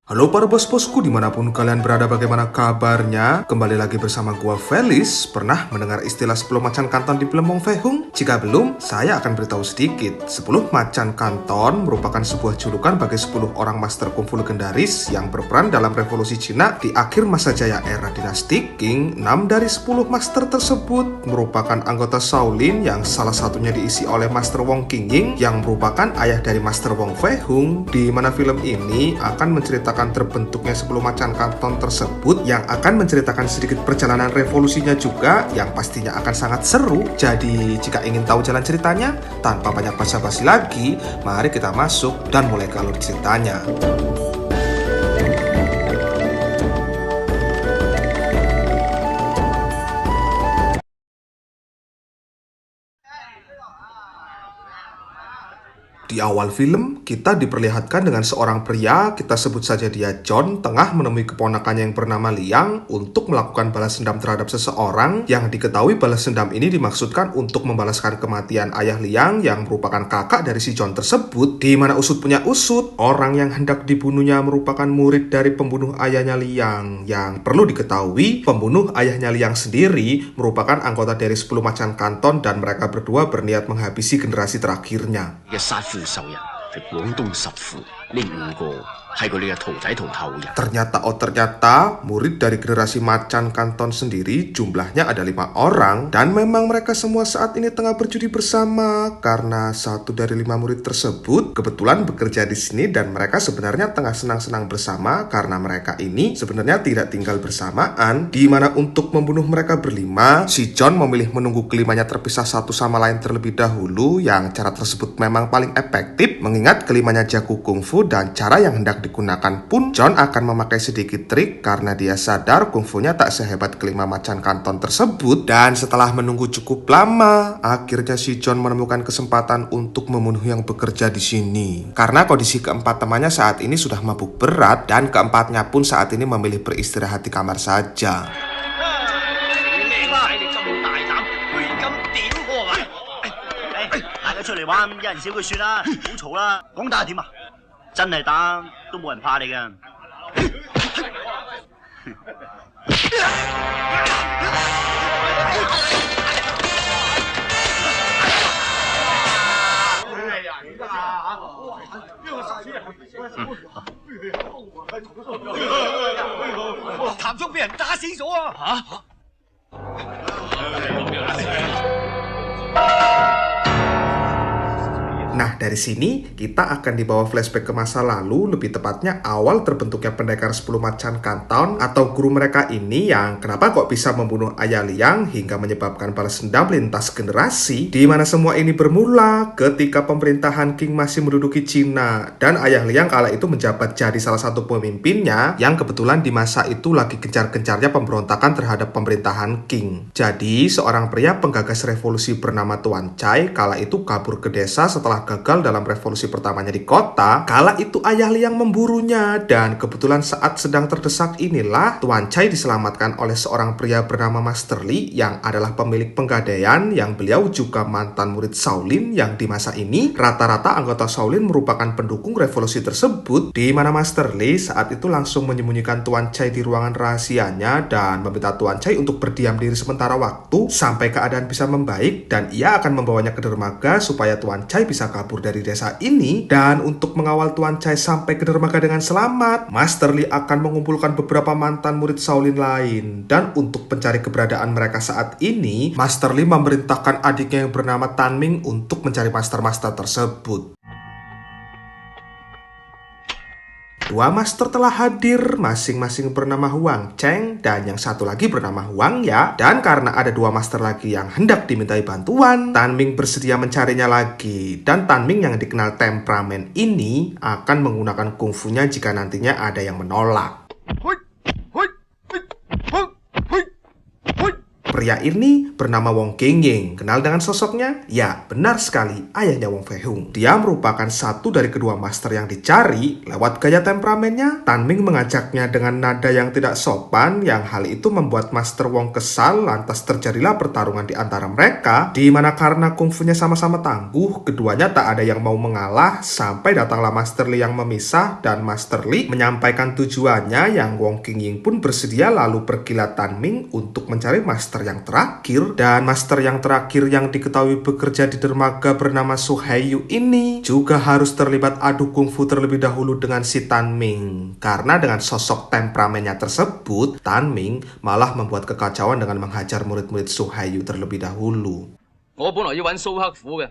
Halo para bos-bosku dimanapun kalian berada, bagaimana kabarnya? Kembali lagi bersama gua Felis. Pernah mendengar istilah 10 macan kanton di film Wong Fei Hung? Jika belum, saya akan beritahu sedikit. 10 macan kanton merupakan sebuah julukan bagi 10 orang master kungfu legendaris yang berperan dalam revolusi Cina di akhir masa jaya era dinasti Qing. 6 dari 10 master tersebut merupakan anggota Shaolin yang salah satunya diisi oleh Master Wong Qingying yang merupakan ayah dari Master Wong Fei Hung, di mana film ini akan menceritakan terbentuknya 10 macan kanton tersebut yang akan menceritakan sedikit perjalanan revolusinya juga yang pastinya akan sangat seru. Jadi jika ingin tahu jalan ceritanya, tanpa banyak basa-basi lagi, mari kita masuk dan mulai ke alur ceritanya. Di awal film, kita diperlihatkan dengan seorang pria, kita sebut saja dia John, tengah menemui keponakannya yang bernama Liang untuk melakukan balas dendam terhadap seseorang yang diketahui balas dendam ini dimaksudkan untuk membalaskan kematian ayah Liang yang merupakan kakak dari si John tersebut, di mana usut punya usut, orang yang hendak dibunuhnya merupakan murid dari pembunuh ayahnya Liang. Yang perlu diketahui, pembunuh ayahnya Liang sendiri merupakan anggota dari 10 macan kanton dan mereka berdua berniat menghabisi generasi terakhirnya. 受人係廣東十父，呢5個係佢哋嘅徒仔同後人。 Ternyata murid dari generasi macan kanton sendiri jumlahnya ada 5 orang dan memang mereka semua saat ini tengah berjudi bersama karena satu dari 5 murid tersebut kebetulan bekerja di sini dan mereka sebenarnya tengah senang-senang bersama karena mereka ini sebenarnya tidak tinggal bersamaan, di mana untuk membunuh mereka berlima, si John memilih menunggu kelimanya terpisah satu sama lain terlebih dahulu, yang cara tersebut memang paling efektif mengingat kelimanya jago kungfu dan cara yang hendak digunakan pun John akan memakai sedikit trik karena dia sadar kungfunya tak sehebat kelima macan kanton tersebut. Dan setelah menunggu cukup lama, akhirnya si John menemukan kesempatan untuk membunuh yang bekerja di sini. Karena kondisi keempat temannya saat ini sudah mabuk berat dan keempatnya pun saat ini memilih beristirahat di kamar saja. Nah, dari sini kita akan dibawa flashback ke masa lalu, lebih tepatnya awal terbentuknya pendekar 10 macan kanton atau guru mereka ini yang kenapa kok bisa membunuh ayah Liang hingga menyebabkan balas dendam lintas generasi, di mana semua ini bermula ketika pemerintahan Qing masih menduduki Cina dan ayah Liang kala itu menjabat jadi salah satu pemimpinnya yang kebetulan di masa itu lagi gencar-gencarnya pemberontakan terhadap pemerintahan Qing. Jadi seorang pria penggagas revolusi bernama Tuan Cai kala itu kabur ke desa setelah gagal dalam revolusi pertamanya di kota. Kala itu ayah Liang memburunya dan kebetulan saat sedang terdesak inilah Tuan Cai diselamatkan oleh seorang pria bernama Master Li yang adalah pemilik penggadaian, yang beliau juga mantan murid Shaolin yang di masa ini rata-rata anggota Shaolin merupakan pendukung revolusi tersebut, di mana Master Li saat itu langsung menyembunyikan Tuan Cai di ruangan rahasianya dan meminta Tuan Cai untuk berdiam diri sementara waktu sampai keadaan bisa membaik dan ia akan membawanya ke dermaga supaya Tuan Cai bisa kabur dari desa ini. Dan untuk mengawal Tuan Cai sampai ke dermaga dengan selamat, Master Li akan mengumpulkan beberapa mantan murid Shaolin lain. Dan untuk mencari keberadaan mereka saat ini, Master Li memerintahkan adiknya yang bernama Tan Ming untuk mencari master-master tersebut. Dua master telah hadir, masing-masing bernama Huang Cheng dan yang satu lagi bernama Huang Ya. Dan karena ada dua master lagi yang hendak dimintai bantuan, Tan Ming bersedia mencarinya lagi. Dan Tan Ming yang dikenal temperamen ini akan menggunakan kungfunya jika nantinya ada yang menolak. Pria ini bernama Wong Qingying. Kenal dengan sosoknya? Ya, benar sekali, ayahnya Wong Fei Hung. Dia merupakan satu dari kedua master yang dicari. Lewat gaya temperamennya, Tan Ming mengajaknya dengan nada yang tidak sopan, yang hal itu membuat Master Wong kesal. Lantas terjadilah pertarungan di antara mereka, di mana karena kungfunya sama-sama tangguh, keduanya tak ada yang mau mengalah, sampai datanglah Master Li yang memisah, dan Master Li menyampaikan tujuannya, yang Wong Qingying pun bersedia. Lalu pergilah Tan Ming untuk mencari master yang terakhir. Dan master yang terakhir yang diketahui bekerja di dermaga bernama Su Haiyu ini juga harus terlibat adu kungfu terlebih dahulu dengan si Tan Ming. Karena dengan sosok temperamennya tersebut, Tan Ming malah membuat kekacauan dengan menghajar murid-murid Su Haiyu terlebih dahulu. 我本來要揾蘇克虎嘅，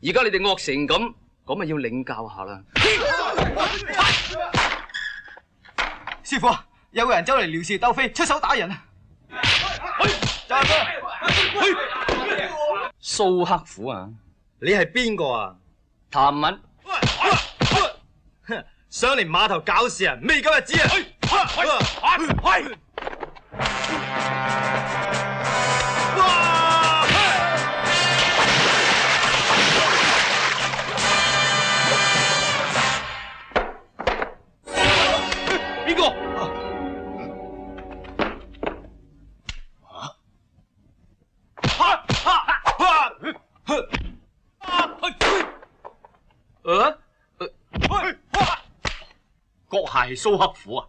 而家你哋惡成咁，咁咪要領教下啦。師傅，有個人走嚟撩事鬥非，出手打人啊！蘇克虎啊，你係邊個啊？譚文，上嚟碼頭搞事啊！未夠日子啊！邊個？閣下係蘇克虎啊？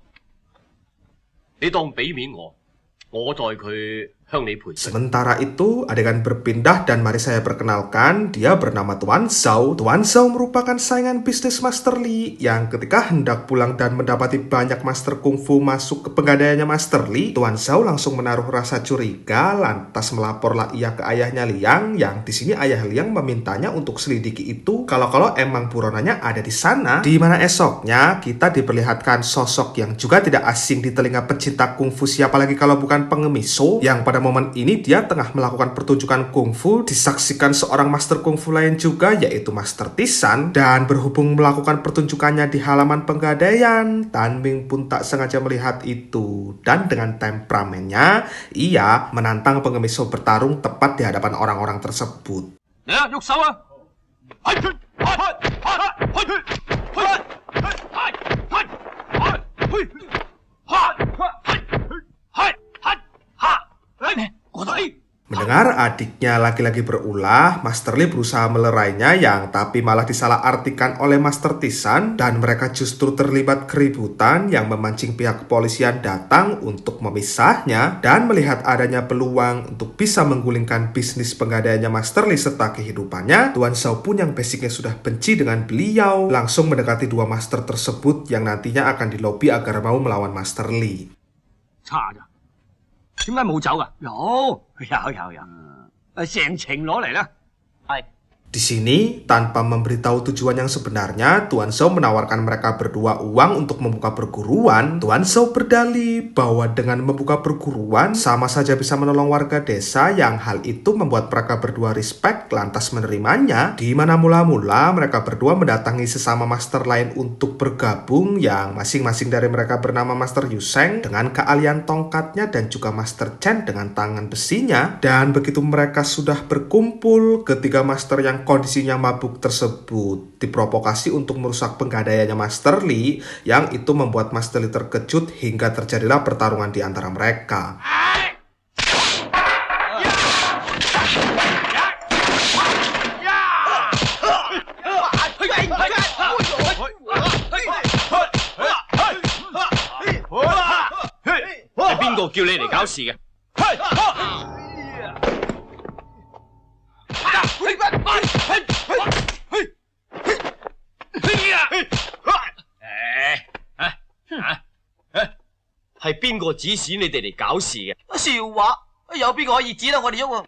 你當俾面我代佢向你賠罪。 Sementara itu, adegan berpindah dan mari saya perkenalkan, dia bernama Tuan Zhao. Tuan Zhao merupakan saingan bisnis Master Li yang ketika hendak pulang dan mendapati banyak master kungfu masuk ke pegadaiannya Master Li, Tuan Zhao langsung menaruh rasa curiga, lantas melaporlah ia ke ayahnya Liang, yang di sini ayah Liang memintanya untuk selidiki itu kalau emang buronanya ada di sana. Di mana esoknya kita diperlihatkan sosok yang juga tidak asing di telinga pecinta kungfu, siapa lagi kalau bukan pengemis So, yang pada momen ini dia tengah melakukan pertunjukan kungfu, disaksikan seorang master kungfu lain juga, yaitu Master Tisan. Dan berhubung melakukan pertunjukannya di halaman pegadaian, Tan Ming pun tak sengaja melihat itu. Dan dengan temperamennya, ia menantang pengemis So bertarung tepat di hadapan orang-orang tersebut. 嚟啊，喐手啊！ Mendengar adiknya lagi-lagi berulah, Master Li berusaha melerainya, yang tapi malah disalahartikan oleh Master Tisan, dan mereka justru terlibat keributan yang memancing pihak kepolisian datang untuk memisahnya. Dan melihat adanya peluang untuk bisa menggulingkan bisnis pegadaiannya Master Li serta kehidupannya, Tuan Zhao pun yang basicnya sudah benci dengan beliau langsung mendekati dua master tersebut yang nantinya akan dilobi agar mau melawan Master Li. 差咋？點解冇走噶？有，成程攞嚟啦。係。 Di sini, tanpa memberitahu tujuan yang sebenarnya, Tuan Zhao menawarkan mereka berdua uang untuk membuka perguruan. Tuan Zhao berdalih bahwa dengan membuka perguruan, sama saja bisa menolong warga desa, yang hal itu membuat mereka berdua respect, lantas menerimanya. Di mana mula-mula mereka berdua mendatangi sesama master lain untuk bergabung, yang masing-masing dari mereka bernama Master Yuseng dengan keahlian tongkatnya dan juga Master Chen dengan tangan besinya. Dan begitu mereka sudah berkumpul, ketiga master yang kondisinya mabuk tersebut diprovokasi untuk merusak pegadaiannya Master Li, yang itu membuat Master Li terkejut hingga terjadilah pertarungan di antara mereka.係邊個叫你嚟搞事嘅？ 係邊個指使你哋嚟搞事嘅？笑話，有邊個可以指得我哋喐啊？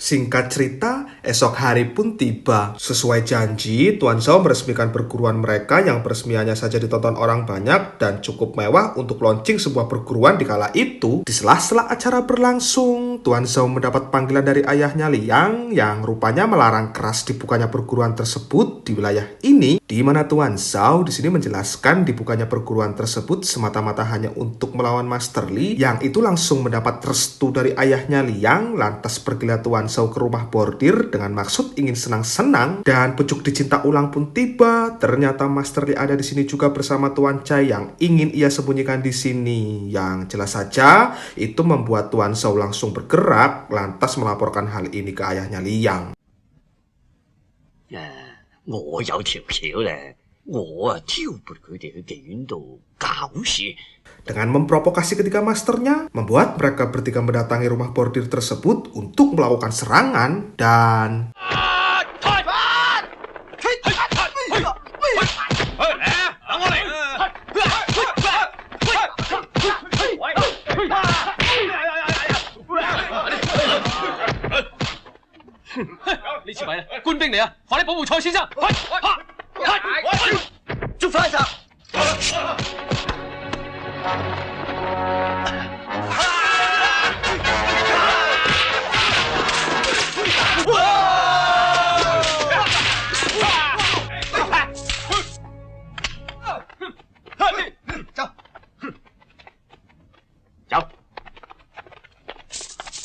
Singkat cerita, esok hari pun tiba. Sesuai janji, Tuan Zhao meresmikan perguruan mereka yang peresmiannya saja ditonton orang banyak dan cukup mewah untuk launching sebuah perguruan di kala itu. Di sela-sela acara berlangsung, Tuan Zhao mendapat panggilan dari ayahnya Liang yang rupanya melarang keras dibukanya perguruan tersebut di wilayah ini, di mana Tuan Zhao di sini menjelaskan dibukanya perguruan tersebut semata-mata hanya untuk melawan Master Li, yang itu langsung mendapat restu dari ayahnya Liang. Lantas pergilah Tuan Zhao ke rumah bordir dengan maksud ingin senang-senang, dan pucuk dicinta ulang pun tiba. Ternyata Master Li ada di sini juga bersama Tuan Chai yang ingin ia sembunyikan di sini. Yang jelas saja itu membuat Tuan Zhao langsung bergerak, lantas melaporkan hal ini ke ayahnya Liang. 我有條橋咧，我挑撥佢哋去妓院度搞事。 Dengan memprovokasi ketiga masternya, membuat mereka bertiga mendatangi rumah bordir tersebut untuk melakukan serangan dan...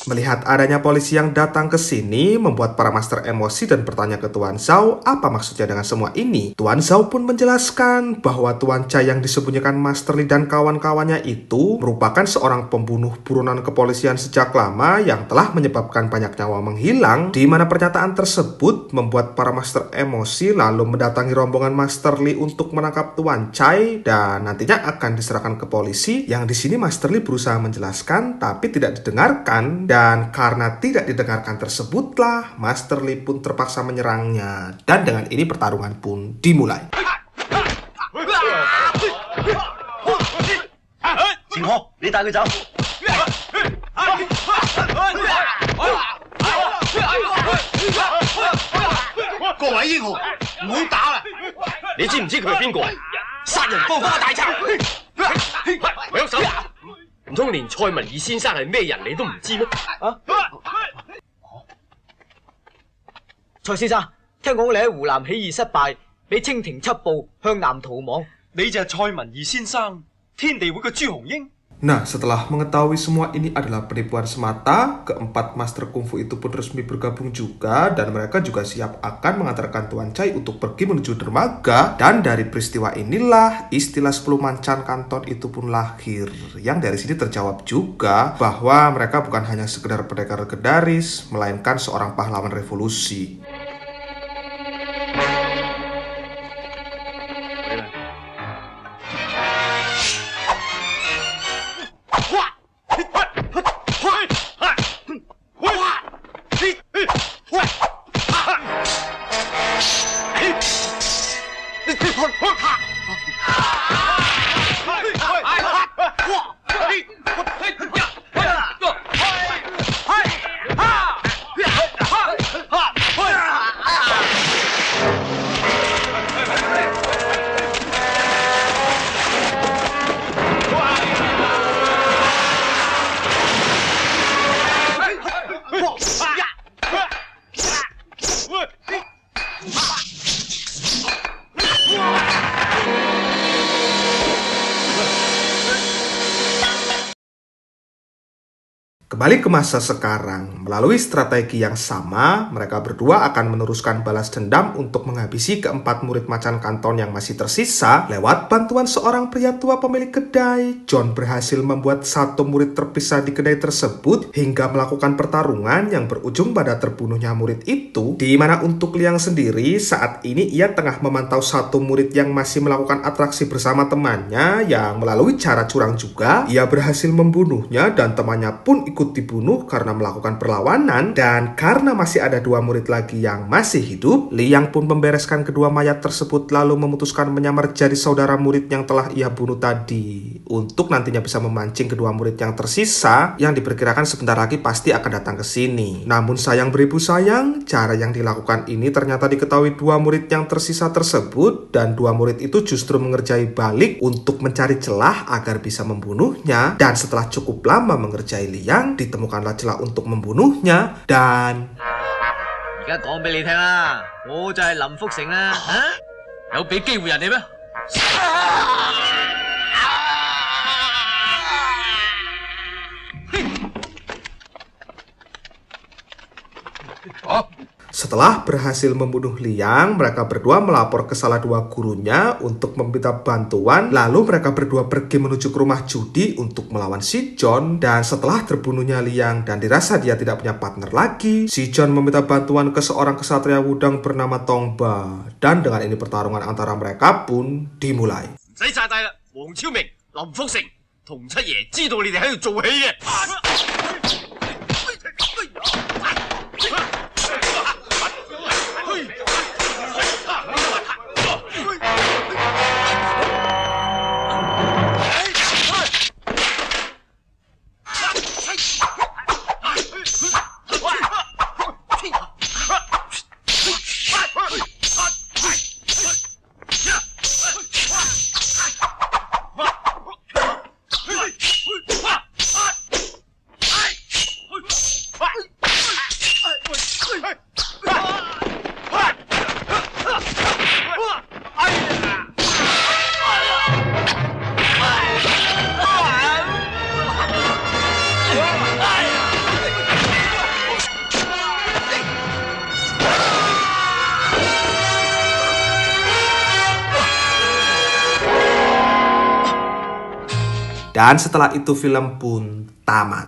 Melihat adanya polisi yang datang ke sini, membuat para master emosi dan bertanya ke Tuan Zhao apa maksudnya dengan semua ini. Tuan Zhao pun menjelaskan bahwa Tuan Chai yang disembunyikan Master Li dan kawan-kawannya itu merupakan seorang pembunuh buronan kepolisian sejak lama yang telah menyebabkan banyak nyawa menghilang, di mana pernyataan tersebut membuat para master emosi lalu mendatangi rombongan Master Li untuk menangkap Tuan Chai dan nantinya akan diserahkan ke polisi. Yang di sini Master Li berusaha menjelaskan tapi tidak didengarkan. Dan karena tidak didengarkan tersebutlah, Master Li pun terpaksa menyerangnya. Dan dengan ini pertarungan pun dimulai.唔通連蔡文義先生係咩人你都唔知咩？蔡先生，聽講你喺湖南起義失敗，俾清廷緝捕向南逃亡，你就係蔡文義先生，天地會嘅朱紅英。 Nah, setelah mengetahui semua ini adalah penipuan semata, keempat master kungfu itu pun resmi bergabung juga, dan mereka juga siap akan mengantarkan Tuan Chai untuk pergi menuju dermaga. Dan dari peristiwa inilah istilah 10 mancan kanton itu pun lahir, yang dari sini terjawab juga bahwa mereka bukan hanya sekedar pendekar legendaris, melainkan seorang pahlawan revolusi. Kembali ke masa sekarang, melalui strategi yang sama, mereka berdua akan meneruskan balas dendam untuk menghabisi keempat murid macan kanton yang masih tersisa. Lewat bantuan seorang pria tua pemilik kedai, John berhasil membuat satu murid terpisah di kedai tersebut hingga melakukan pertarungan yang berujung pada terbunuhnya murid itu. Di mana untuk Liang sendiri, saat ini ia tengah memantau satu murid yang masih melakukan atraksi bersama temannya yang melalui cara curang juga, ia berhasil membunuhnya dan temannya pun ikut dibunuh karena melakukan perlawanan. Dan karena masih ada dua murid lagi yang masih hidup, Liang pun membereskan kedua mayat tersebut lalu memutuskan menyamar jadi saudara murid yang telah ia bunuh tadi untuk nantinya bisa memancing kedua murid yang tersisa yang diperkirakan sebentar lagi pasti akan datang ke sini. Namun sayang beribu sayang, cara yang dilakukan ini ternyata diketahui dua murid yang tersisa tersebut, dan dua murid itu justru mengerjai balik untuk mencari celah agar bisa membunuhnya. Dan setelah cukup lama mengerjai Liang, Liang, ditemukanlah celah untuk membunuhnya dan 而家講俾你聽啦，我就係林福成啦，有俾機會人哋咩？ setelah berhasil membunuh Liang, mereka berdua melapor ke salah dua gurunya untuk meminta bantuan. Lalu mereka berdua pergi menuju ke rumah judi untuk melawan si John. Dan setelah terbunuhnya Liang dan dirasa dia tidak punya partner lagi, si John meminta bantuan ke seorang kesatria Wudang bernama Tongba. Dan dengan ini pertarungan antara mereka pun dimulai. 唔使炸低啦，黃超明、林福成同七爺知道你哋喺度做戲嘅。 Dan setelah itu film pun tamat.